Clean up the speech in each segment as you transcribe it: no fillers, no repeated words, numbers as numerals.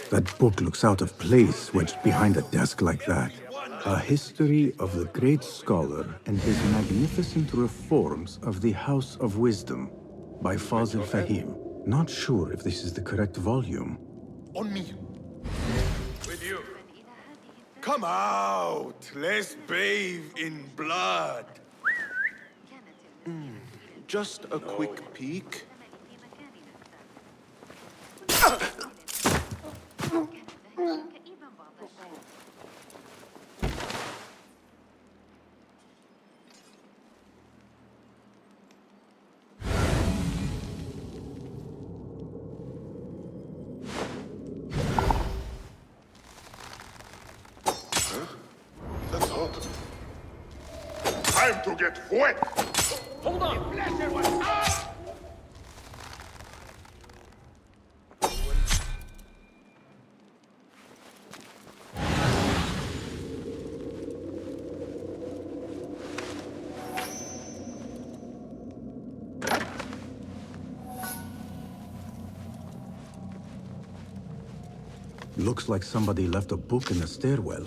That book looks out of place wedged behind a desk like that. A history of the great scholar and his magnificent reforms of the House of Wisdom by Fazil Fahim. Not sure if this is the correct volume. On me. With you. Come out. Let's bathe in blood. Just a quick peek. That's hot. Time to get wet. Hold on! Looks like somebody left a book in the stairwell.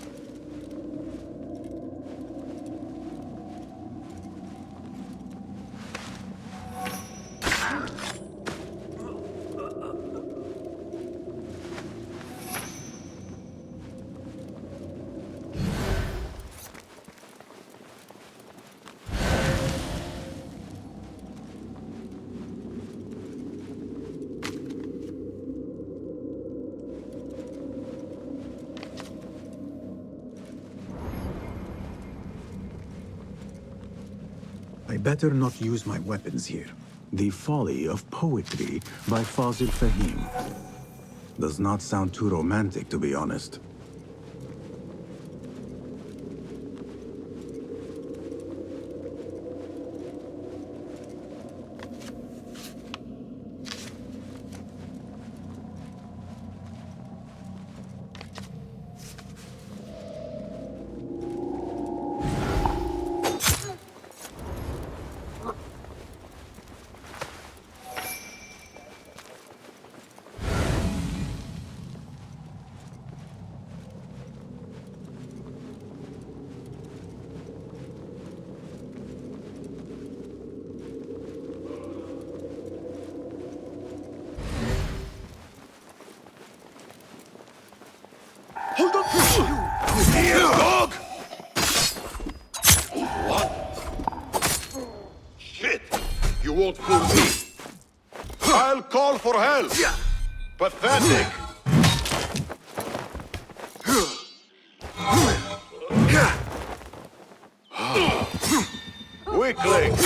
I better not use my weapons here. The Folly of Poetry by Fazil Fahim. Does not sound too romantic, to be honest. Hold on! Here, dog! What? Shit! You won't fool me! I'll call for help! Pathetic! Weakling!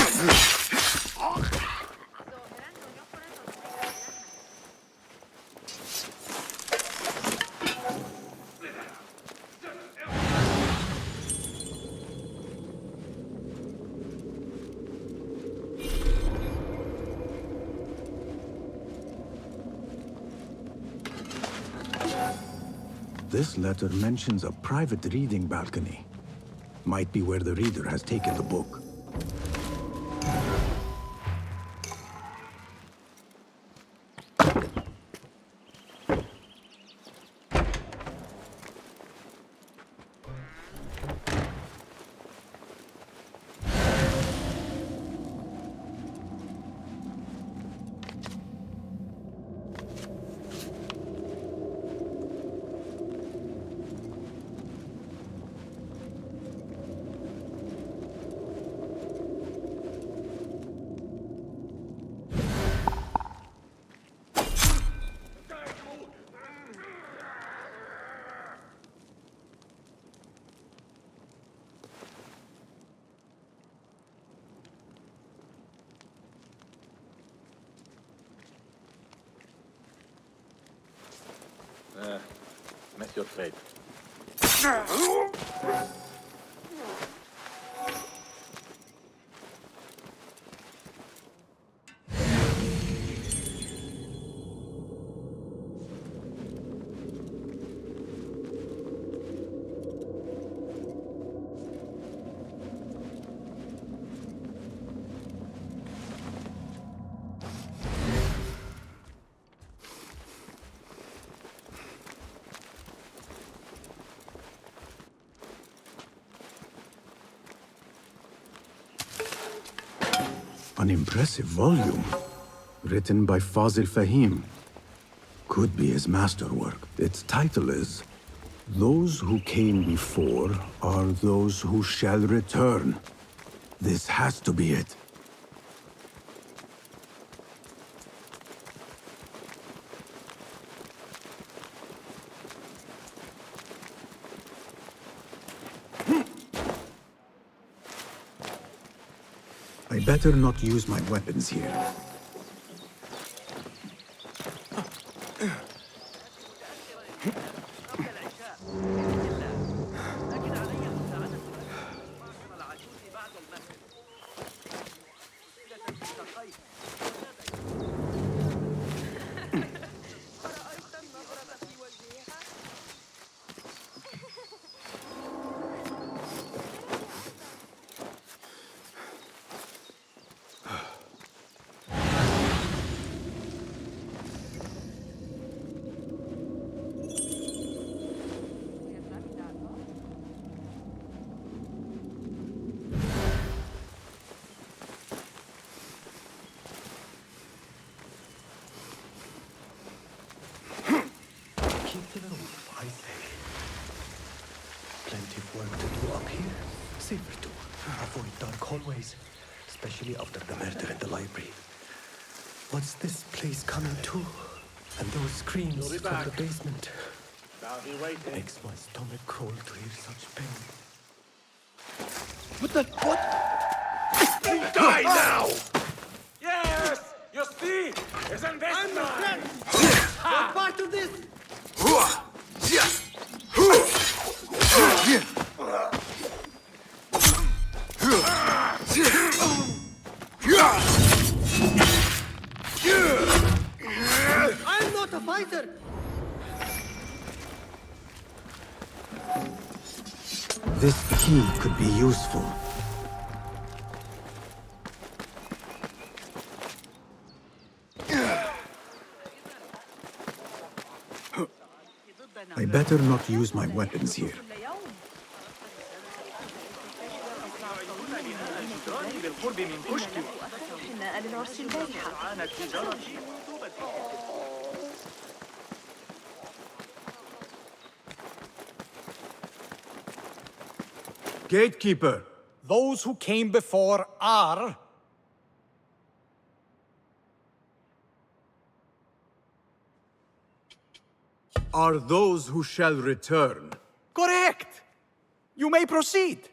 This letter mentions a private reading balcony. Might be where the reader has taken the book. Met your fate. An impressive volume, written by Fazil Fahim. Could be his masterwork. Its title is, "Those who came before are those who shall return." This has to be it. I better not use my weapons here. Keep to the roof, I say. Plenty of work to do up here. Safer to avoid dark hallways, especially after the murder in the library. What's this place coming to? And those screams from the basement. Makes my stomach crawl to hear such pain. What? You die now! Yes! You see? Isn't this nice? You're part of this! I'm not a fighter! This key could be useful. I better not use my weapons here. Gatekeeper! Those who came before are... Are those who shall return. Correct! You may proceed.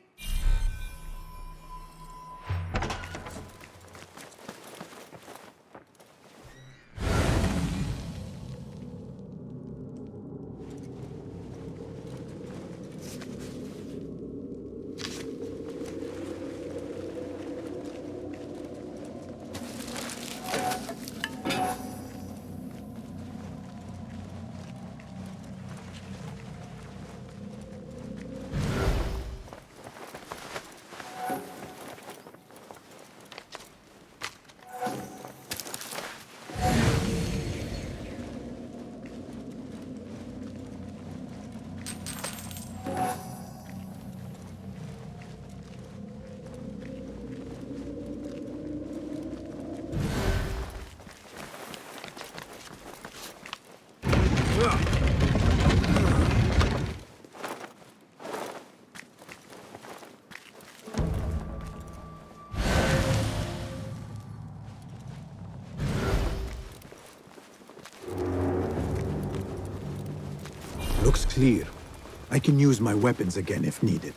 Looks clear. I can use my weapons again if needed.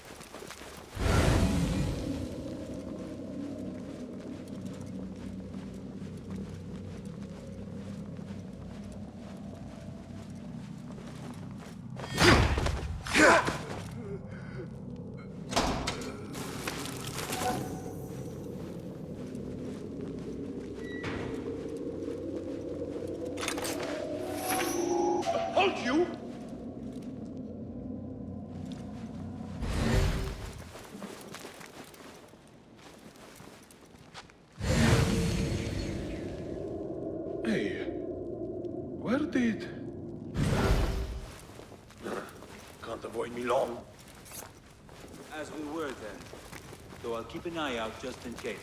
Hold you! Hey, where did... Can't avoid me long. As we were then, though I'll keep an eye out just in case.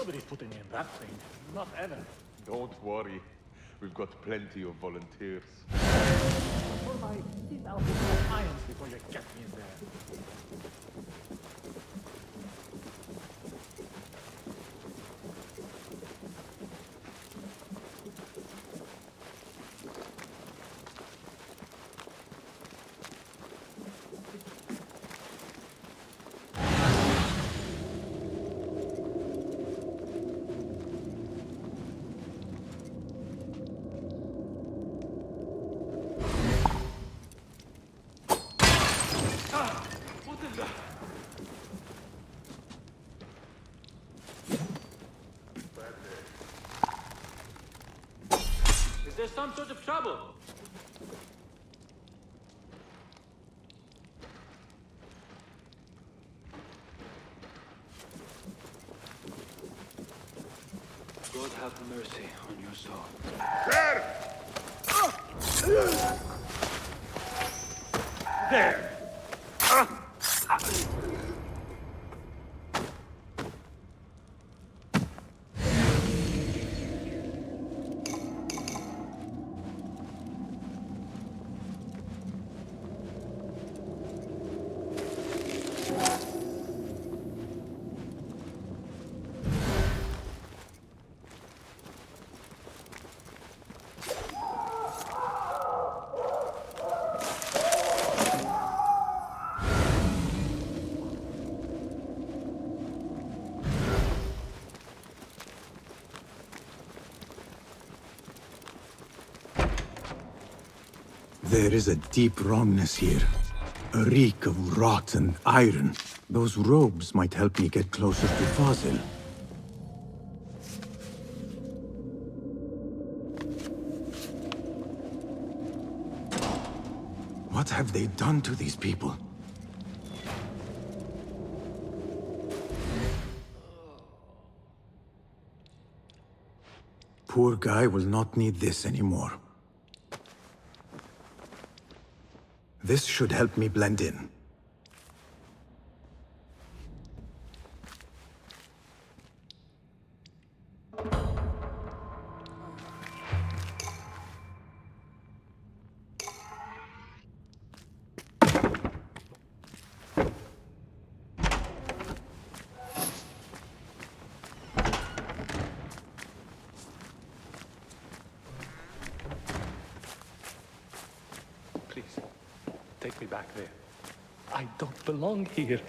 Nobody's putting me in that thing. Not ever. Don't worry. We've got plenty of volunteers. For my teeth out with my irons before you get me in there. Is there some sort of trouble? God have mercy on your soul. There! There is a deep wrongness here. A reek of rot and iron. Those robes might help me get closer to Fazil. What have they done to these people? Poor guy will not need this anymore. This should help me blend in. Please, take me back there. I don't belong here.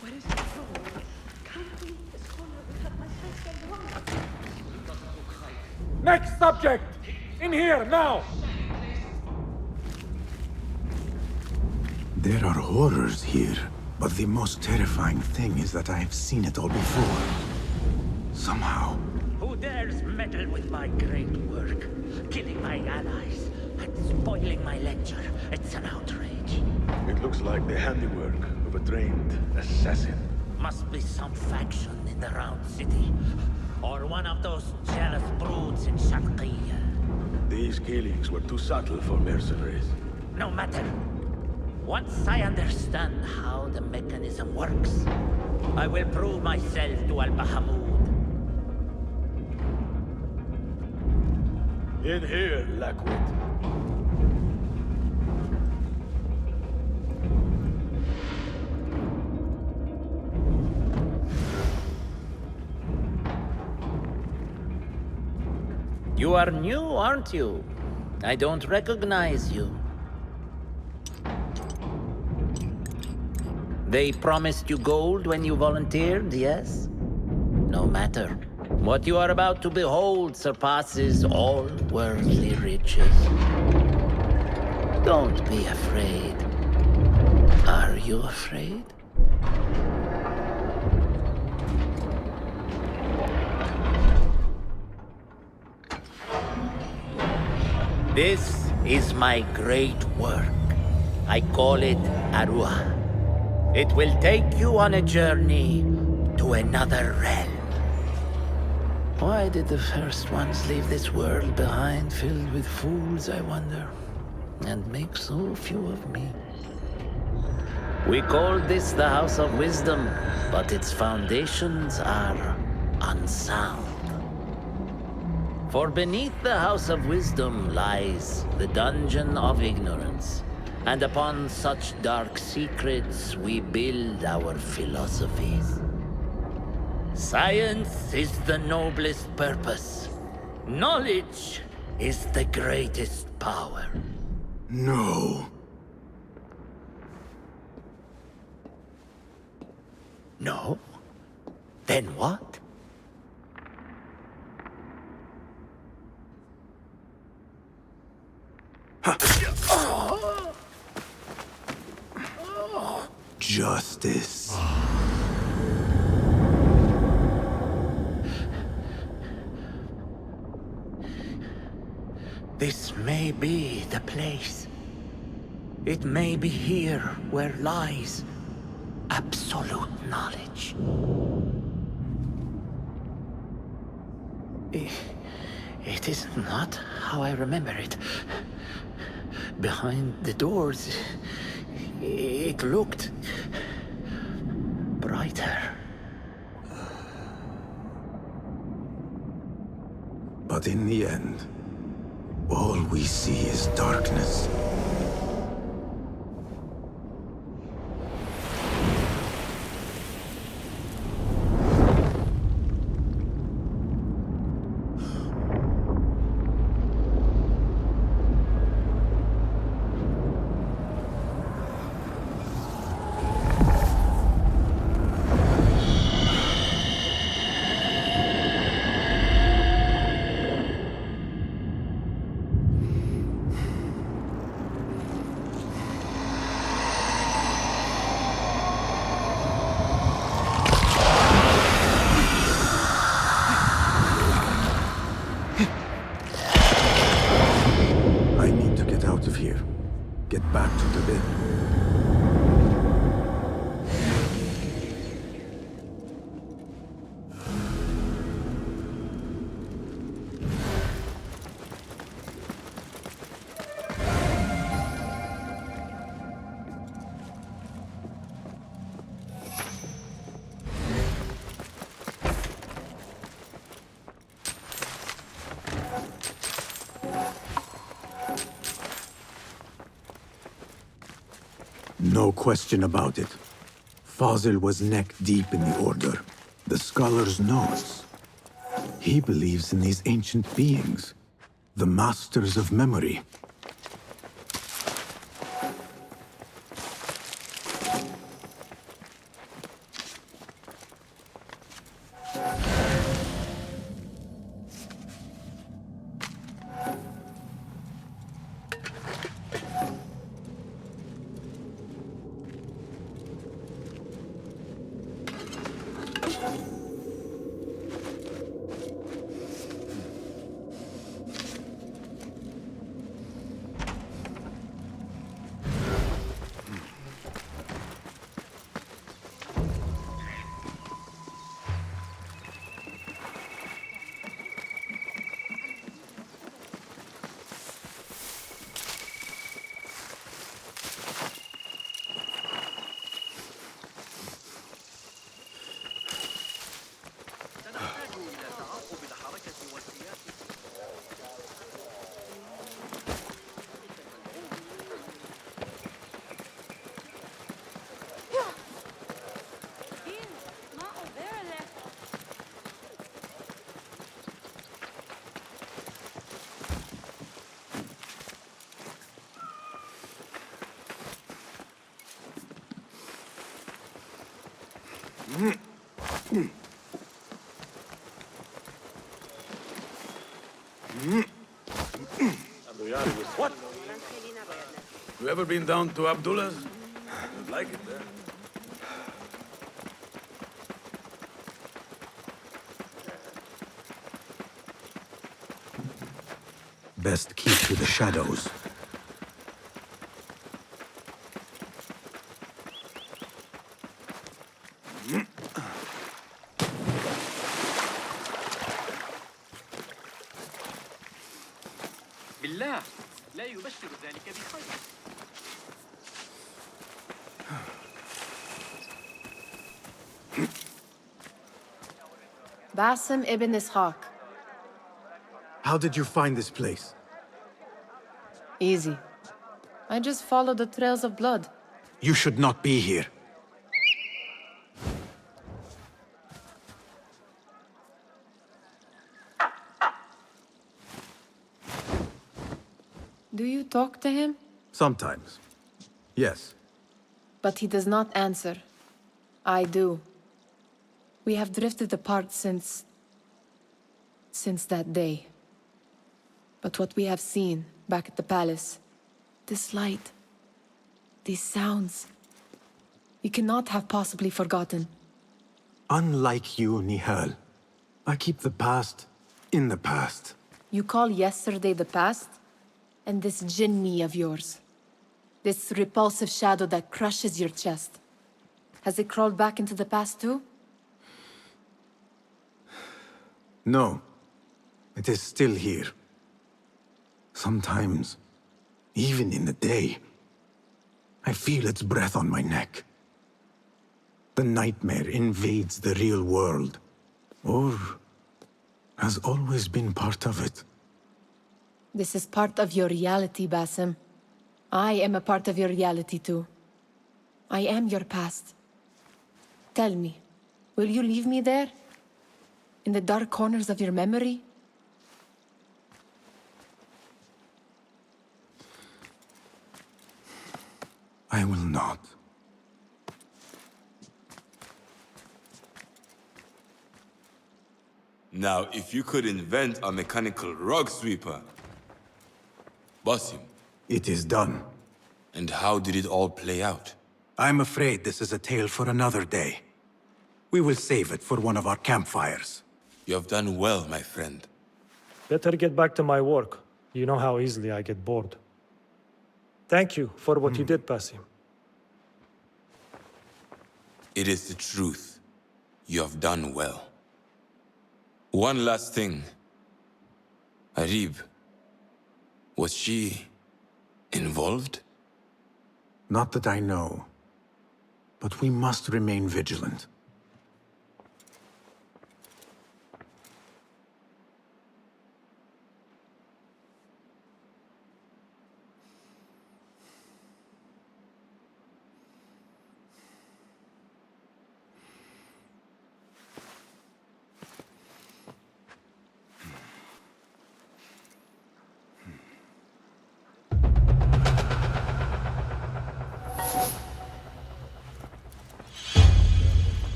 Where is it from? Can't leave this corner without myself and wrong. Next subject! In here, now! There are horrors here, but the most terrifying thing is that I have seen it all before. Somehow. Who dares meddle with my great work? Killing my allies and spoiling my lecture. It's an outrage. It looks like the handiwork of a trained assassin. Must be some faction in the Round City. Or one of those jealous broods in Sharqiyya. These killings were too subtle for mercenaries. No matter. Once I understand how the mechanism works, I will prove myself to Al-Bahamud. In here, Lackwit. You are new, aren't you? I don't recognize you. They promised you gold when you volunteered, yes? No matter. What you are about to behold surpasses all worldly riches. Don't be afraid. Are you afraid? This is my great work. I call it Arua. It will take you on a journey to another realm. Why did the first ones leave this world behind, filled with fools, I wonder, and make so few of me? We call this the House of Wisdom, but its foundations are unsound. For beneath the House of Wisdom lies the Dungeon of Ignorance, and upon such dark secrets we build our philosophies. Science is the noblest purpose. Knowledge is the greatest power. No. No? Then what? Justice. This may be the place. It may be here where lies absolute knowledge. It is not how I remember it. Behind the doors, it looked brighter. But in the end, all we see is darkness. I need to get out of here. Get back to the bed. No question about it. Fazil was neck-deep in the Order. The Scholar's knows. He believes in these ancient beings, the Masters of Memory. What? You ever been down to Abdullah's? You'd like it there. Best keep to the shadows. بالله لا يبشر ذلك بخير. Basim ibn Ishaq. How did you find this place? Easy. I just follow the trails of blood. You should not be here. Do you talk to him? Sometimes. Yes. But he does not answer. I do. We have drifted apart since that day. But what we have seen back at the palace, this light, these sounds, we cannot have possibly forgotten. Unlike you, Nihal, I keep the past in the past. You call yesterday the past? And this jinni of yours, this repulsive shadow that crushes your chest, has it crawled back into the past too? No. It is still here. Sometimes, even in the day, I feel its breath on my neck. The nightmare invades the real world, or has always been part of it. This is part of your reality, Basim. I am a part of your reality too. I am your past. Tell me, will you leave me there? In the dark corners of your memory? I will not. Now, if you could invent a mechanical rug sweeper. Basim. It is done. And how did it all play out? I'm afraid this is a tale for another day. We will save it for one of our campfires. You have done well, my friend. Better get back to my work. You know how easily I get bored. Thank you for what you did, Basim. It is the truth. You have done well. One last thing. Arib, was she involved? Not that I know. But we must remain vigilant.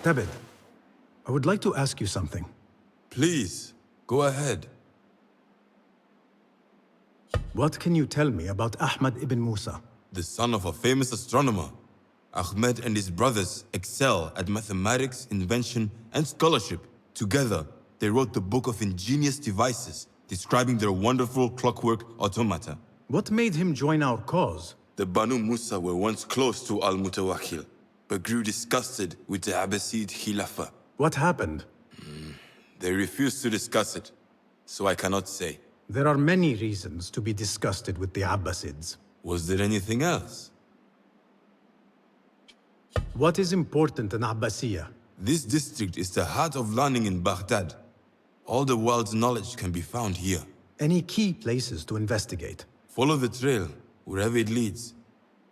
Tebed, I would like to ask you something. Please, go ahead. What can you tell me about Ahmad ibn Musa? The son of a famous astronomer. Ahmed and his brothers excel at mathematics, invention, and scholarship. Together, they wrote the book of ingenious devices, describing their wonderful clockwork automata. What made him join our cause? The Banu Musa were once close to Al-Mutawakkil, but grew disgusted with the Abbasid Khilafah. What happened? They refused to discuss it, so I cannot say. There are many reasons to be disgusted with the Abbasids. Was there anything else? What is important in Abbasiyah? This district is the heart of learning in Baghdad. All the world's knowledge can be found here. Any key places to investigate? Follow the trail, wherever it leads.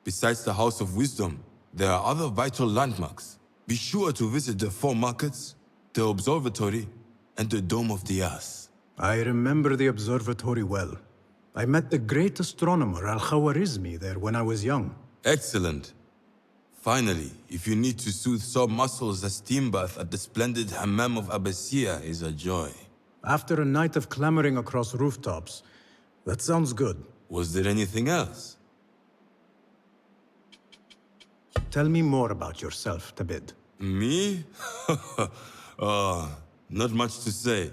Besides the House of Wisdom, there are other vital landmarks. Be sure to visit the 4 markets, the observatory, and the Dome of the Ass. I remember the observatory well. I met the great astronomer al-Khwarizmi there when I was young. Excellent. Finally, if you need to soothe sore muscles, a steam bath at the splendid Hammam of Abbasiyah is a joy. After a night of clambering across rooftops, that sounds good. Was there anything else? Tell me more about yourself, Tabid. Me? Not much to say.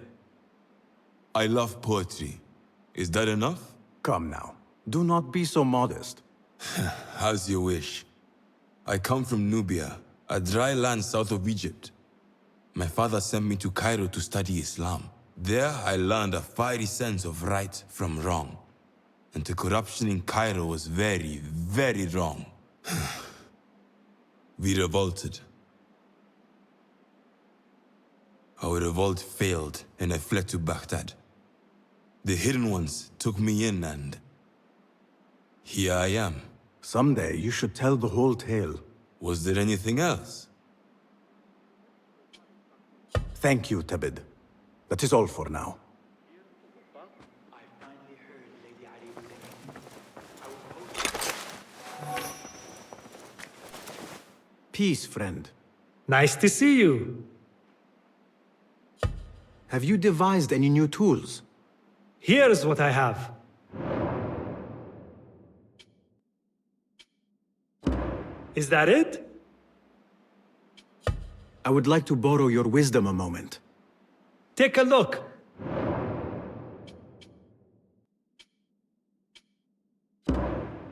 I love poetry. Is that enough? Come now. Do not be so modest. As you wish. I come from Nubia, a dry land south of Egypt. My father sent me to Cairo to study Islam. There I learned a fiery sense of right from wrong. And the corruption in Cairo was very, very wrong. We revolted. Our revolt failed, and I fled to Baghdad. The Hidden Ones took me in, and here I am. Someday you should tell the whole tale. Was there anything else? Thank you, Tabid. That is all for now. Peace, friend. Nice to see you. Have you devised any new tools? Here's what I have. Is that it? I would like to borrow your wisdom a moment. Take a look.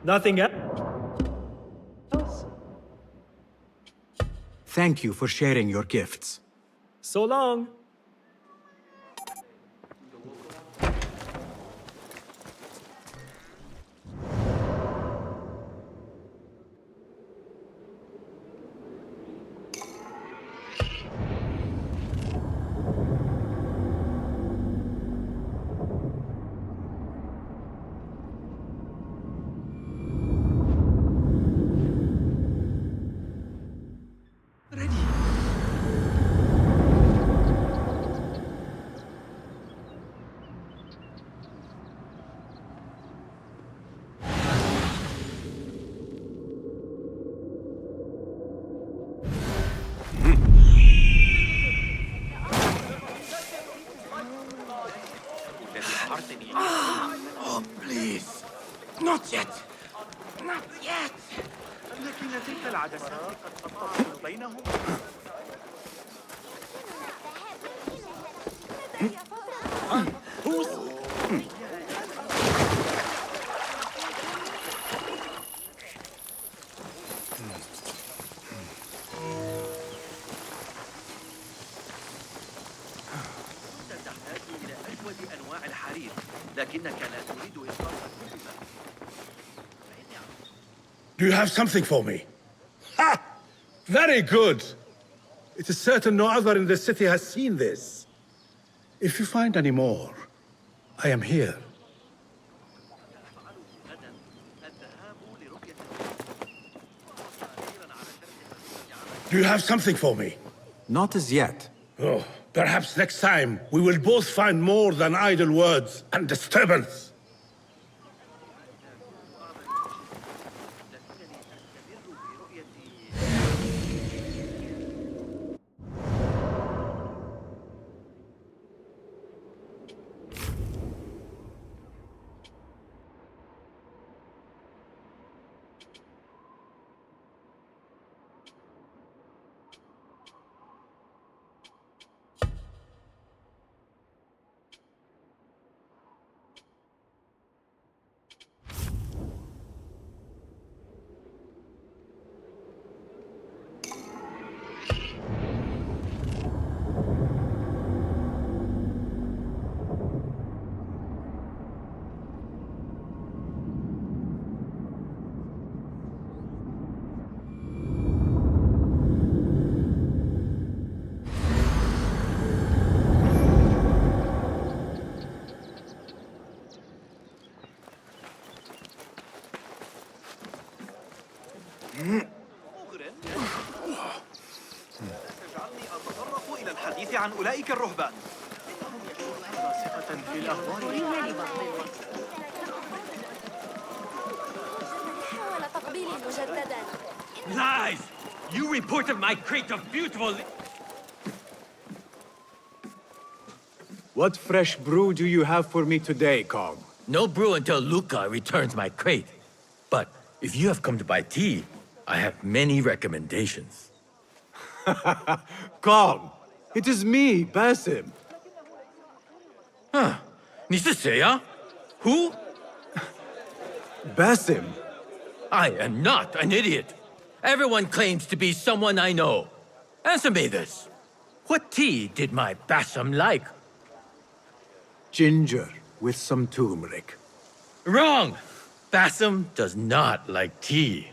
Nothing else? Thank you for sharing your gifts. So long. Oh, please. Not yet. Not yet. لكن تلك العدسات قد تتصل بينهم. تحتاج إلى أجود أنواع الحرير، لكنك لا تريد إسقاط كلها. Do you have something for me? Ha! Very good! It is certain no other in the city has seen this. If you find any more, I am here. Do you have something for me? Not as yet. Oh, perhaps next time we will both find more than idle words and disturbance. الحديث عن أولئك الرهبان. راسخة في الأخبار. حاول تقبيلي مجددا. Lies! You reported my crate of beautiful... What fresh brew do you have for me today, Cog? No brew until Luca returns my crate. But if you have come to buy tea, I have many recommendations. Cog! It is me, Basim. Huh. 你是谁啊? Who? Basim? I am not an idiot. Everyone claims to be someone I know. Answer me this. What tea did my Basim like? Ginger with some turmeric. Wrong! Basim does not like tea.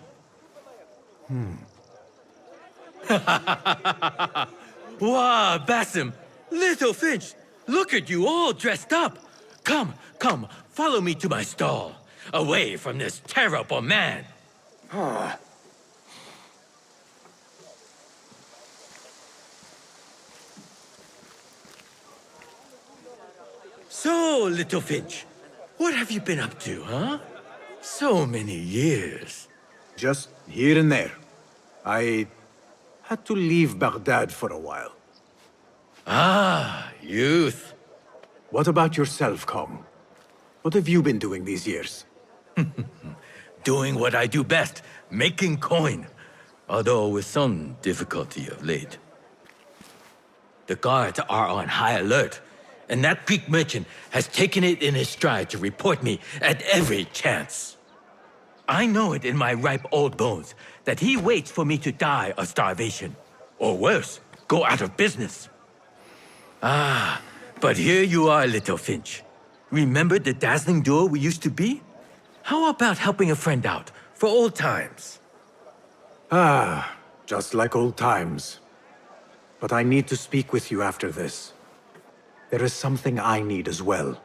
Wow, Basim! Little Finch! Look at you all dressed up! Come, come, follow me to my stall. Away from this terrible man. So, Little Finch, what have you been up to, huh? So many years. Just here and there. I had to leave Baghdad for a while. Ah, youth. What about yourself, Kong? What have you been doing these years? Doing what I do best, making coin. Although with some difficulty of late. The guards are on high alert, and that Greek merchant has taken it in his stride to report me at every chance. I know it in my ripe old bones that he waits for me to die of starvation. Or worse, go out of business. Ah, but here you are, Little Finch. Remember the dazzling duo we used to be? How about helping a friend out, for old times? Ah, just like old times. But I need to speak with you after this. There is something I need as well.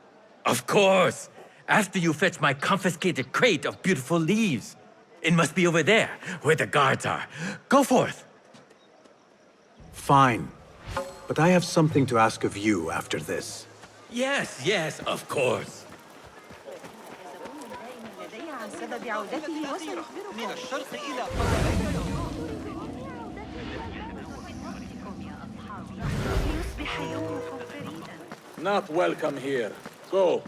Of course! After you fetch my confiscated crate of beautiful leaves. It must be over there, where the guards are. Go forth! Fine. But I have something to ask of you after this. Yes, yes, of course. Not welcome here. Go.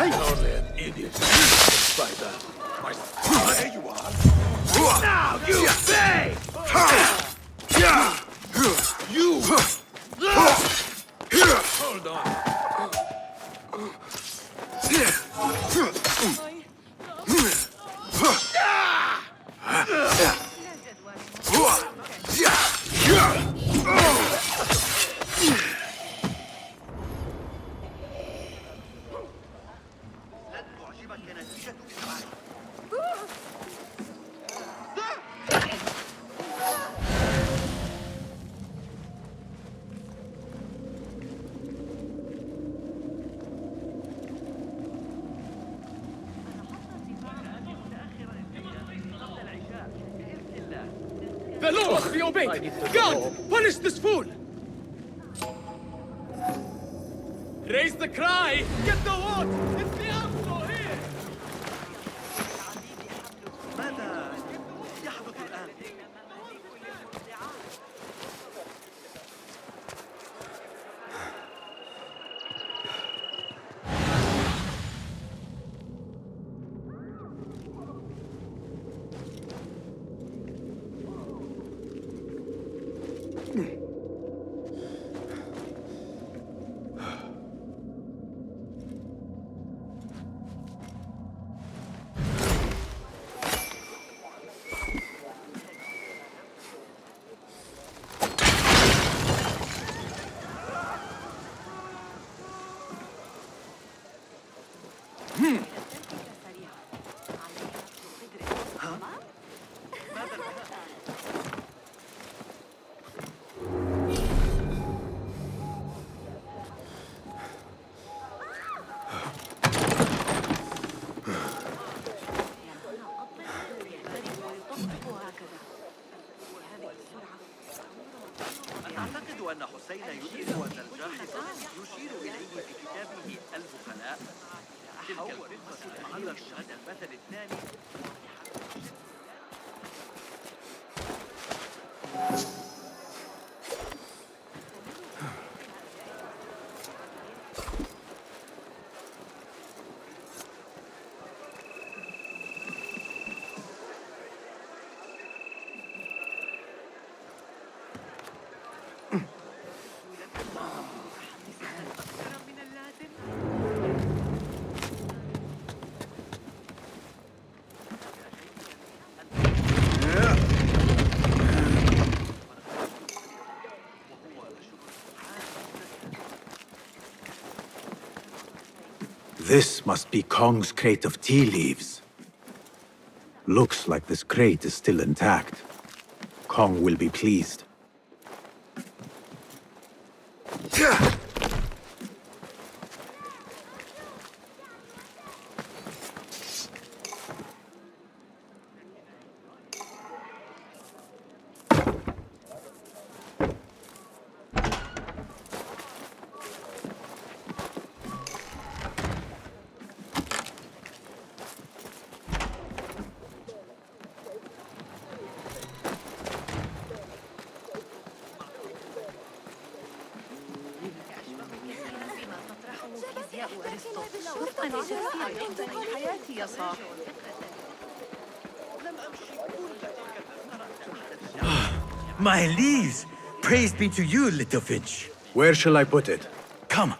Only an idiot. Spider. There you are. Now you pay! You! Hold on. The law must be obeyed! Guard! Punish this fool! Raise the cry! Get the watch! It's the outlaw here! ماذا يحدث الآن؟ حسين يؤيد أن الجاحظ يشير إليه في كتابه البخلاء. تلك الفرقة على الشهد المثل الثاني. This must be Kong's crate of tea leaves. Looks like this crate is still intact. Kong will be pleased. My leaves! Praise be to you, little Finch. Where shall I put it? Come,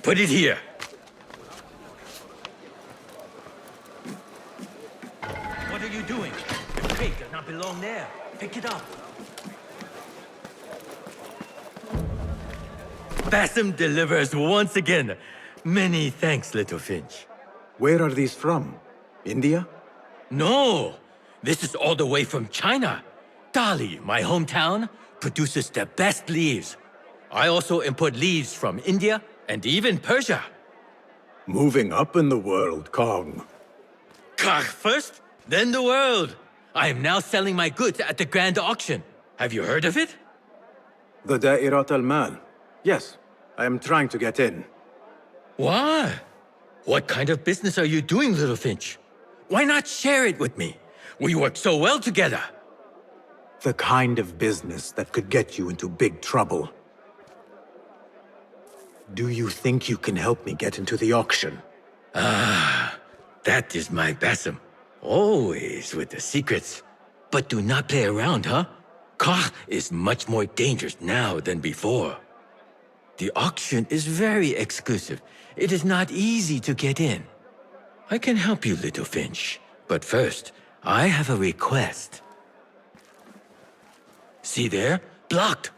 put it here. What are you doing? The crate does not belong there. Pick it up. Basim delivers once again. Many thanks, little Finch. Where are these from? India? No! This is all the way from China. Dali, my hometown, produces the best leaves. I also import leaves from India and even Persia. Moving up in the world, Kong. First, then the world. I am now selling my goods at the grand auction. Have you heard of it? The Da'irat al-Mal. Yes, I am trying to get in. Why? What kind of business are you doing, little Finch? Why not share it with me? We work so well together. The kind of business that could get you into big trouble. Do you think you can help me get into the auction? Ah, that is my Basim. Always with the secrets. But do not play around, huh? Kah is much more dangerous now than before. The auction is very exclusive. It is not easy to get in. I can help you, little Finch. But first, I have a request. See there? Blocked.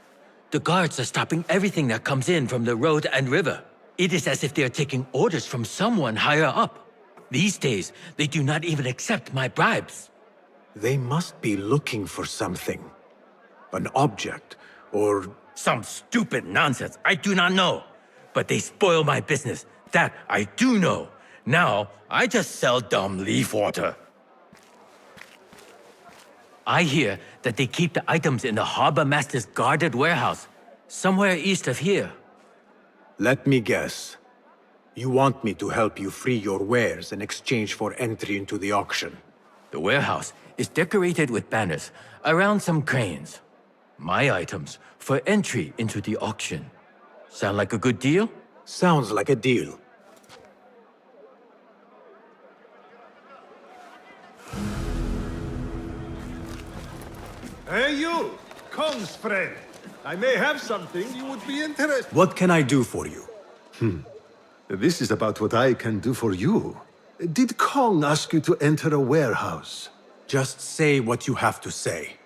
The guards are stopping everything that comes in from the road and river. It is as if they are taking orders from someone higher up. These days, they do not even accept my bribes. They must be looking for something. An object, or... Some stupid nonsense. I do not know. But they spoil my business. That I do know. Now, I just sell dumb leaf water. I hear that they keep the items in the harbor master's guarded warehouse, somewhere east of here. Let me guess. You want me to help you free your wares in exchange for entry into the auction. The warehouse is decorated with banners around some cranes. My items for entry into the auction. Sound like a good deal? Sounds like a deal. Hey you, Kong's friend. I may have something you would be interested. What can I do for you? This is about what I can do for you. Did Kong ask you to enter a warehouse? Just say what you have to say.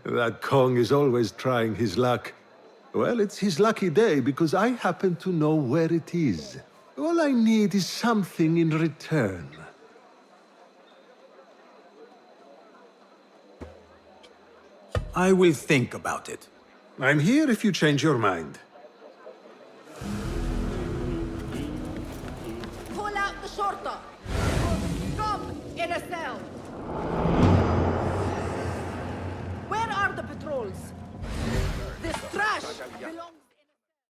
That Kong is always trying his luck. Well, it's his lucky day because I happen to know where it is. All I need is something in return. I will think about it. I'm here if you change your mind. Pull out the shorta. Stop in a cell. Where are the patrols? This trash belongs